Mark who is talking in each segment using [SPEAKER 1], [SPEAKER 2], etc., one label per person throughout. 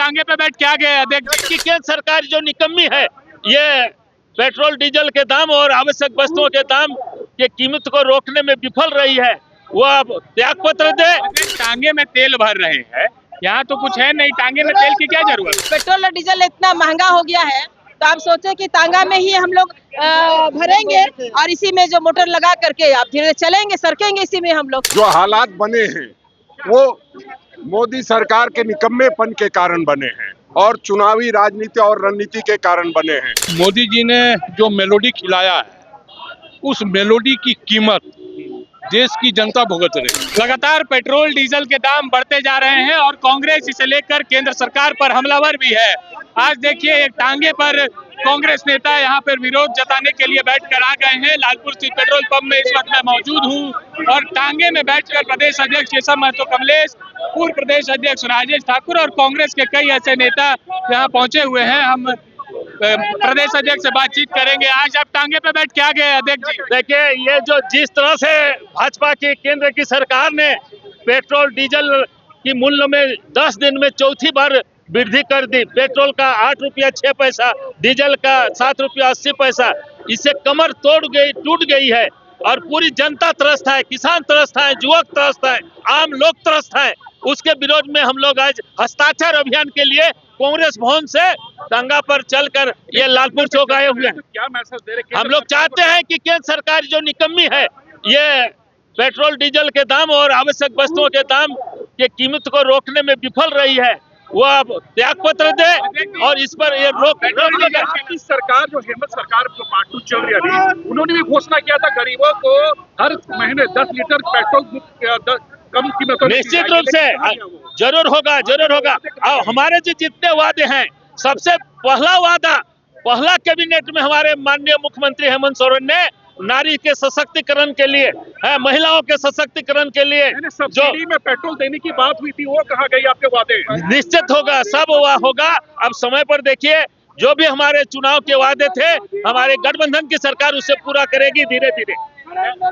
[SPEAKER 1] टांगे पे बैठ के आ गए अध्यक्ष
[SPEAKER 2] कि केंद्र सरकार जो निकम्मी है, ये पेट्रोल डीजल के दाम और आवश्यक वस्तुओं के दाम की कीमत को रोकने में विफल रही है, वो अब त्याग पत्र दे।
[SPEAKER 1] टांगे में तेल भर रहे हैं, यहाँ तो कुछ है नहीं, टांगे में तेल की क्या जरूरत?
[SPEAKER 3] पेट्रोल और डीजल इतना महंगा हो गया है तो आप सोचे कि टांगा में ही हम लोग भरेंगे और इसी में जो मोटर लगा करके आप धीरे चलेंगे, सरकेंगे इसी में हम लोग।
[SPEAKER 4] जो हालात बने हैं वो मोदी सरकार के निकम्मेपन के कारण बने हैं और चुनावी राजनीति और रणनीति के कारण बने हैं।
[SPEAKER 5] मोदी जी ने जो मेलोडी खिलाया है उस मेलोडी की कीमत देश की जनता भुगत रही।
[SPEAKER 1] लगातार पेट्रोल डीजल के दाम बढ़ते जा रहे हैं और कांग्रेस इसे लेकर केंद्र सरकार पर हमलावर भी है। आज देखिए एक टांगे पर कांग्रेस नेता यहाँ पर विरोध जताने के लिए बैठकर आ गए हैं। लालपुर स्थित पेट्रोल पंप में इस वक्त मैं मौजूद हूँ और टांगे में बैठकर प्रदेश अध्यक्ष केशव महतो कमलेश, पूर्व प्रदेश अध्यक्ष राजेश ठाकुर और कांग्रेस के कई ऐसे नेता यहाँ पहुंचे हुए हैं। हम प्रदेश अध्यक्ष से बातचीत करेंगे। आज आप टांगे पे बैठ के आ गए अध्यक्ष जी।
[SPEAKER 2] देखिए, ये जो जिस तरह से भाजपा की केंद्र की सरकार ने पेट्रोल डीजल की मूल्य में 10 दिन में चौथी बार वृद्धि कर दी, पेट्रोल का 8 रुपया 6 पैसा, डीजल का 7 रुपया 80 पैसा, इससे कमर टूट गई है और पूरी जनता त्रस्त है, किसान त्रस्त है, युवक त्रस्त है, आम लोग त्रस्त है। उसके विरोध में हम लोग आज हस्ताक्षर अभियान के लिए कांग्रेस भवन से टांगा पर चलकर ये लालपुर चौक आए हुए हैं।
[SPEAKER 1] क्या मैसेज दे रहे?
[SPEAKER 2] हम लोग चाहते हैं कि केंद्र सरकार जो निकम्मी है, ये पेट्रोल डीजल के दाम और आवश्यक वस्तुओं के दाम की कीमत को रोकने में विफल रही है, वो अब त्याग पत्र दे और इस पर ये रोक
[SPEAKER 6] की सरकार जो हेमंत सरकार जो पार्ट 2 चल रही है अभी, उन्होंने भी घोषणा किया था गरीबों को हर महीने 10 लीटर पेट्रोल कम कीमतों।
[SPEAKER 2] निश्चित रूप से जरूर होगा, जरूर होगा। और हमारे जो जितने वादे हैं, सबसे पहला कैबिनेट में हमारे माननीय मुख्यमंत्री हेमंत सोरेन ने नारी के सशक्तिकरण के लिए, महिलाओं के सशक्तिकरण के लिए जो
[SPEAKER 6] में पेट्रोल देने की बात हुई थी, वो कहाँ गई आपके वादे?
[SPEAKER 2] निश्चित होगा, सब हुआ होगा। अब समय पर देखिए, जो भी हमारे चुनाव के वादे थे, हमारे गठबंधन की सरकार उसे पूरा करेगी धीरे धीरे।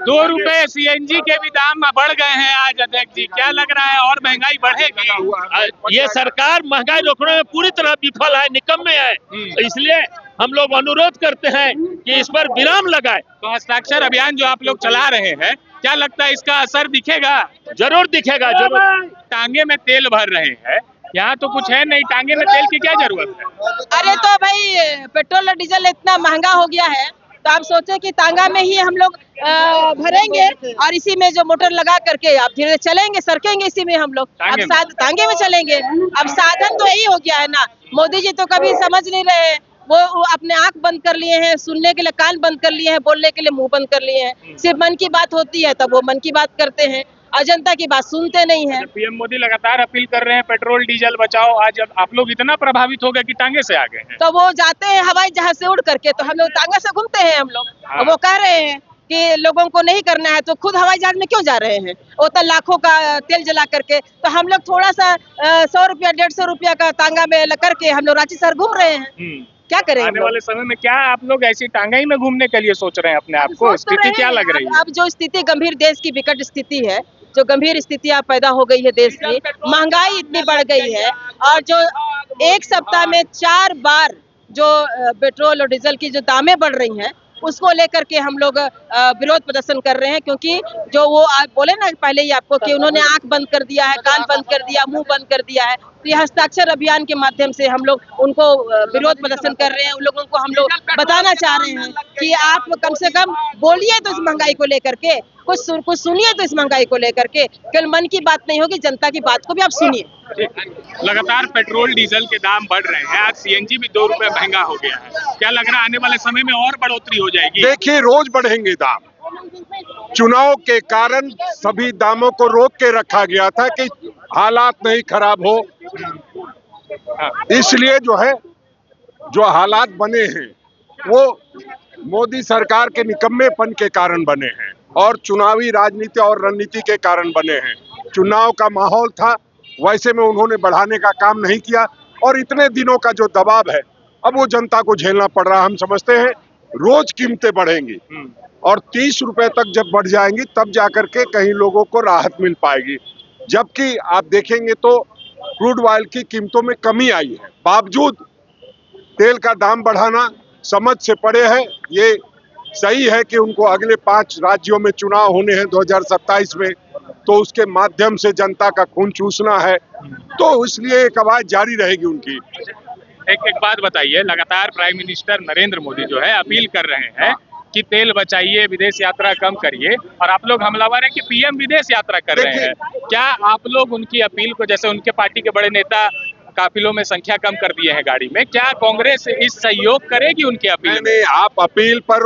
[SPEAKER 1] 2 रुपए सीएनजी के भी दाम बढ़ गए हैं आज अध्यक्ष जी, क्या लग रहा है और महंगाई बढ़ेगी?
[SPEAKER 2] ये सरकार महंगाई रोकने में पूरी तरह विफल है, निकम्मे है, इसलिए हम लोग अनुरोध करते हैं कि इस पर विराम लगाए।
[SPEAKER 1] तो हस्ताक्षर अभियान जो आप लोग चला रहे हैं, क्या लगता है इसका असर दिखेगा?
[SPEAKER 2] जरूर दिखेगा, जरूर।
[SPEAKER 1] टांगे में तेल भर रहे हैं, यहाँ तो कुछ है नहीं, टांगे में तेल की क्या जरूरत है?
[SPEAKER 3] अरे तो भाई पेट्रोल और डीजल इतना महंगा हो गया है तो आप सोचे कि टांगा में ही हम लोग भरेंगे और इसी में जो मोटर लगा करके आप धीरे चलेंगे, सरकेंगे इसी में हम लोग। अब टांगे में चलेंगे। अब साधन तो यही हो गया है ना। मोदी जी तो कभी समझ नहीं रहे, वो अपने आंख बंद कर लिए हैं, सुनने के लिए कान बंद कर लिए हैं, बोलने के लिए मुंह बंद कर लिए हैं। सिर्फ मन की बात होती है तब वो मन की बात करते हैं, जनता की बात सुनते नहीं है।
[SPEAKER 1] पीएम मोदी लगातार अपील कर रहे हैं पेट्रोल डीजल बचाओ, आज आप लोग इतना प्रभावित हो गए कि टांगे से आ गए हैं।
[SPEAKER 3] तो वो जाते हैं हवाई जहाज से उड़ करके, तो हम लोग टांगा से घूमते हैं हम लोग।
[SPEAKER 1] हाँ।
[SPEAKER 3] वो कह रहे हैं कि लोगों को नहीं करना है तो खुद हवाई जहाज में क्यों जा रहे हैं? वो तो लाखों का तेल जला करके, तो हम लोग थोड़ा सा 100 रुपया 150 रुपया का टांगा में लग करके हम लोग रांची शहर घूम रहे हैं। क्या करें?
[SPEAKER 1] आने वाले समय में क्या आप लोग ऐसी टांगाई में घूमने के लिए सोच रहे हैं अपने आप को? स्थिति क्या लग रही है?
[SPEAKER 3] अब जो स्थिति गंभीर, देश की विकट स्थिति है, जो गंभीर स्थितियां पैदा हो गई है देश की, महंगाई इतनी बढ़ गई है और जो एक सप्ताह में 4 बार जो पेट्रोल और डीजल की जो दामें बढ़ रही हैं, उसको लेकर के हम लोग विरोध प्रदर्शन कर रहे हैं। क्योंकि जो वो आप बोले ना पहले ही आपको कि उन्होंने आंख बंद कर दिया है, कान बंद कर दिया, मुंह बंद कर दिया है, तो ये हस्ताक्षर अभियान के माध्यम से हम लोग उनको विरोध प्रदर्शन कर रहे हैं। उन लोगों को हम लोग बताना चाह रहे हैं कि आप कम से कम बोलिए तो इस महंगाई को लेकर के, कुछ सुनिए तो इस महंगाई को लेकर के, केवल मन की बात नहीं होगी, जनता की बात को भी आप सुनिए।
[SPEAKER 1] लगातार पेट्रोल डीजल के दाम बढ़ रहे हैं, आज सीएनजी भी 2 रुपए महंगा हो गया है, क्या लग रहा है आने वाले समय में और बढ़ोतरी हो जाएगी?
[SPEAKER 4] देखिए, रोज बढ़ेंगे दाम। चुनाव के कारण सभी दामों को रोक के रखा गया था कि हालात नहीं खराब हो, इसलिए जो हालात बने हैं वो मोदी सरकार के निकम्मेपन के कारण बने हैं और चुनावी राजनीति और रणनीति के कारण बने हैं। चुनाव का माहौल था, वैसे में उन्होंने बढ़ाने का काम नहीं किया और इतने दिनों का जो दबाव है अब वो जनता को झेलना पड़ रहा है। हम समझते हैं रोज कीमतें बढ़ेंगी और 30 रुपए तक जब बढ़ जाएंगी तब जाकर के कहीं लोगों को राहत मिल पाएगी। जबकि आप देखेंगे तो क्रूड ऑयल की कीमतों में कमी आई है। बावजूद तेल का दाम बढ़ाना समझ से परे है। ये सही है कि उनको अगले 5 राज्यों में चुनाव होने हैं 2027 में, तो उसके माध्यम से जनता का खून चूसना है, तो इसलिए एक आवाज जारी रहेगी उनकी।
[SPEAKER 1] एक बात बताइए, लगातार प्राइम मिनिस्टर नरेंद्र मोदी जो है अपील कर रहे हैं कि तेल बचाइए, विदेश यात्रा कम करिए, और आप लोग हमलावर है कि पीएम विदेश यात्रा कर रहे हैं। क्या आप लोग उनकी अपील को, जैसे उनके पार्टी के बड़े नेता काफिलों में संख्या कम कर दिए हैं गाड़ी में, क्या कांग्रेस इस सहयोग करेगी उनकी अपील?
[SPEAKER 4] नहीं, आप अपील पर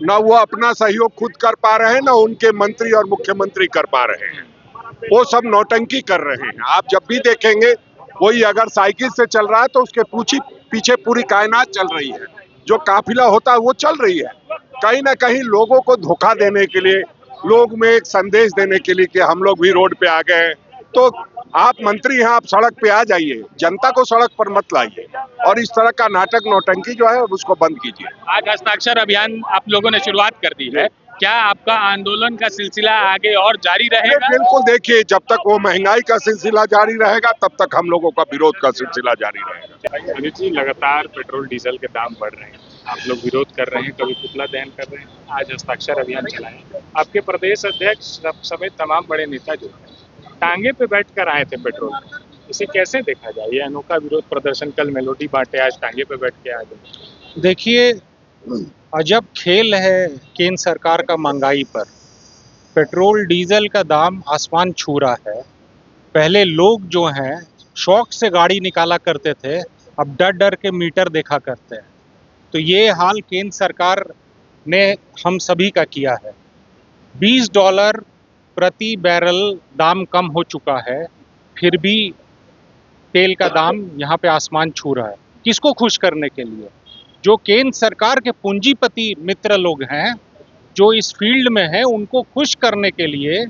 [SPEAKER 4] न वो अपना सहयोग खुद कर पा रहे हैं, न उनके मंत्री और मुख्यमंत्री कर पा रहे हैं। वो सब नौटंकी कर रहे हैं। आप जब भी देखेंगे कोई अगर साइकिल से चल रहा है तो उसके पीछे पूरी कायनात चल रही है। जो काफिला होता है वो चल रही है। कहीं ना कहीं लोगों को धोखा देने के लिए, लोग में एक संदेश देने के लिए कि हम लोग भी रोड पे आ गए हैं। तो आप मंत्री हैं, आप सड़क पे आ जाइए, जनता को सड़क पर मत लाइए, और इस तरह का नाटक नौटंकी जो है उसको बंद कीजिए।
[SPEAKER 1] आज हस्ताक्षर अभियान आप लोगों ने शुरुआत कर दी है, क्या आपका आंदोलन का सिलसिला आगे और जारी रहेगा?
[SPEAKER 4] बिल्कुल, देखिए, जब तक वो महंगाई का सिलसिला जारी रहेगा तब तक हम लोगों का विरोध का सिलसिला जारी रहेगा।
[SPEAKER 1] अनिल जी, लगातार पेट्रोल डीजल के दाम बढ़ रहे हैं, आप लोग विरोध कर रहे हैं, कभी पुतला दहन कर रहे हैं, आज हस्ताक्षर अभियान चलाए। आपके प्रदेश अध्यक्ष समेत तमाम बड़े नेता जो है टांगे पे बैठ कर आए थे पेट्रोल, इसे कैसे देखा जाए? ये अनोखा विरोध प्रदर्शन, कल मेलोडी बांटे, आज टांगे पे बैठ के आ गए।
[SPEAKER 7] देखिए, अजब खेल है केंद्र सरकार का महंगाई पर। पेट्रोल डीजल का दाम आसमान छू रहा है। पहले लोग जो हैं शौक से गाड़ी निकाला करते थे, अब डर डर के मीटर देखा करते हैं। तो ये हाल केंद्र सरकार ने हम सभी का किया है। $20 प्रति बैरल दाम कम हो चुका है, फिर भी तेल का दाम यहाँ पे आसमान छू रहा है। किसको खुश करने के लिए? जो केंद्र सरकार के पूंजीपति मित्र लोग हैं, जो इस फील्ड में हैं, उनको खुश करने के लिए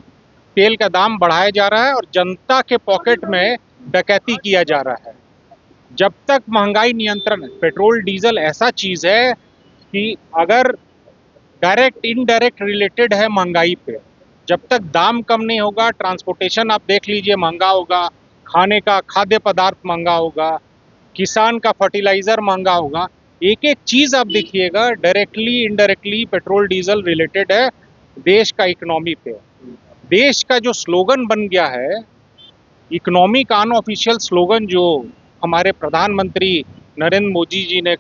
[SPEAKER 7] तेल का दाम बढ़ाया जा रहा है और जनता के पॉकेट में डकैती किया जा रहा है। जब तक महंगाई नियंत्रण, पेट्रोल डीजल ऐसा चीज़ है कि अगर डायरेक्ट इनडायरेक्ट रिलेटेड है महंगाई पे, जब तक दाम कम नहीं होगा, ट्रांसपोर्टेशन आप देख लीजिए महंगा होगा, खाने का खाद्य पदार्थ महंगा होगा, किसान का फर्टिलाइज़र महंगा होगा। एक एक चीज़ आप देखिएगा directly indirectly petrol diesel related है देश का इकोनॉमी पे। देश का जो स्लोगन बन गया है, इकोनॉमी का अनऑफिशियल स्लोगन जो हमारे प्रधानमंत्री नरेंद्र मोदी जी ने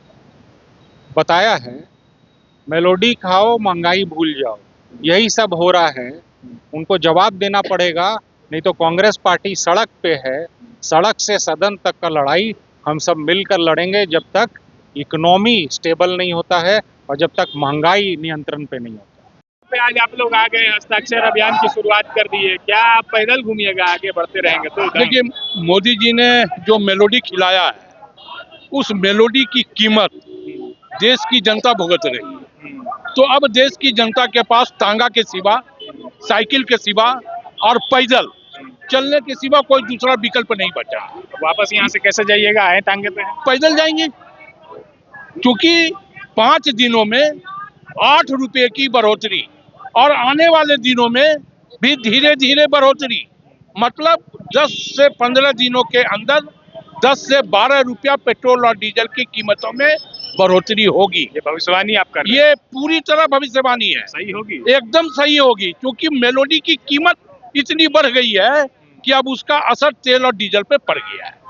[SPEAKER 7] बताया है, मेलोडी खाओ महंगाई भूल जाओ, यही सब हो रहा है। उनको जवाब देना पड़ेगा, नहीं तो कांग्रेस पार्टी सड़क पे है। सड़क से सदन तक का लड़ाई हम सब मिलकर लड़ेंगे जब तक इकोनॉमी स्टेबल नहीं होता है और जब तक महंगाई नियंत्रण पे नहीं होता।
[SPEAKER 1] आज आप लोग आ गए, हस्ताक्षर अभियान की शुरुआत कर दी है, क्या आप पैदल घूमिएगा, आगे बढ़ते रहेंगे? तो
[SPEAKER 5] देखिए, मोदी जी ने जो मेलोडी खिलाया है, उस मेलोडी की कीमत देश की जनता भुगत रही। तो अब देश की जनता के पास टांगा के सिवा, साइकिल के सिवा और पैदल चलने के सिवा कोई दूसरा विकल्प नहीं बचा।
[SPEAKER 1] वापस यहाँ से कैसे जाइएगा? आए टांगे पे?
[SPEAKER 5] पैदल जाएंगे, क्योंकि 5 दिनों में 8 रुपए की बढ़ोतरी और आने वाले दिनों में भी धीरे धीरे बढ़ोतरी, मतलब 10 से 15 दिनों के अंदर 10 से 12 रुपया पेट्रोल और डीजल की कीमतों में बढ़ोतरी होगी।
[SPEAKER 1] ये भविष्यवाणी आप कर रहे हैं?
[SPEAKER 5] ये पूरी तरह भविष्यवाणी है।
[SPEAKER 1] सही होगी?
[SPEAKER 5] एकदम सही होगी, क्योंकि मेलोडी की कीमत इतनी बढ़ गई है कि अब उसका असर तेल और डीजल पे पड़ गया है।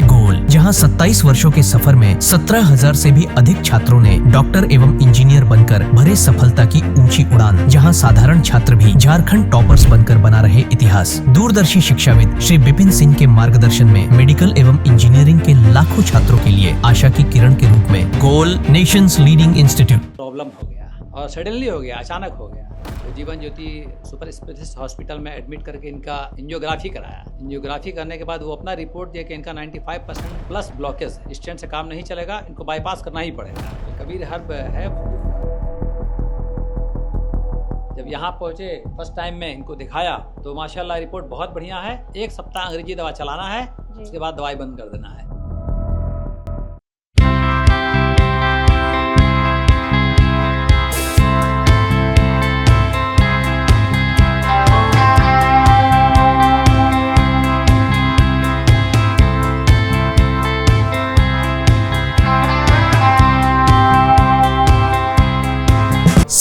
[SPEAKER 8] जहां 27 वर्षों के सफर में 17,000 से भी अधिक छात्रों ने डॉक्टर एवं इंजीनियर बनकर भरे सफलता की ऊंची उड़ान, जहां साधारण छात्र भी झारखंड टॉपर्स बनकर बना रहे इतिहास। दूरदर्शी शिक्षाविद श्री विपिन सिंह के मार्गदर्शन में मेडिकल एवं इंजीनियरिंग के लाखों छात्रों के लिए आशा की किरण के रूप में गोल नेशंस लीडिंग इंस्टीट्यूट।
[SPEAKER 9] प्रॉब्लम हो गया और सडनली हो गया, अचानक हो गया। तो Jeevan Jyoti super specialist hospital में एडमिट करके इनका एंजियोग्राफी कराया। एंजियोग्राफी करने के बाद वो अपना रिपोर्ट दिया कि इनका 95% प्लस ब्लॉकेज, स्टेंट से काम नहीं चलेगा, इनको बाईपास करना ही पड़ेगा। कबीर हर्ब है। जब यहाँ पहुँचे फर्स्ट टाइम में इनको दिखाया तो माशाल्लाह रिपोर्ट बहुत बढ़िया है। 1 सप्ताह अंग्रेजी दवा चलाना है, उसके बाद दवाई बंद कर देना है।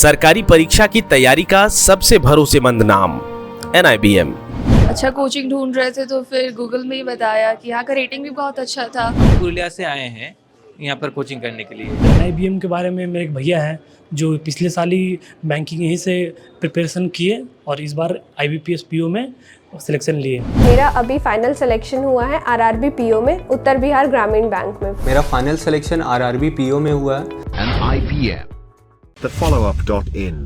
[SPEAKER 10] सरकारी परीक्षा की तैयारी का सबसे भरोसेमंद नाम NIBM।
[SPEAKER 11] अच्छा कोचिंग ढूंढ रहे थे तो फिर गूगल में ही बताया कि यहाँ का रेटिंग भी बहुत अच्छा था।
[SPEAKER 12] पुरुलिया से आए हैं यहाँ पर कोचिंग करने के लिए।
[SPEAKER 13] NIBM के बारे में मेरे एक भैया हैं जो पिछले साल ही बैंकिंग यहीं से प्रिपरेशन किए और इस बार IBPS PO में सिलेक्शन लिए।
[SPEAKER 11] मेरा अभी फाइनल सिलेक्शन हुआ है RRB PO में, उत्तर बिहार ग्रामीण बैंक में।
[SPEAKER 12] मेरा फाइनल सिलेक्शन RRB PO में हुआ है।
[SPEAKER 14] NIBM, the followup.in.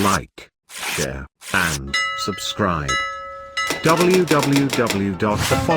[SPEAKER 14] Like, share and subscribe. www.thefollow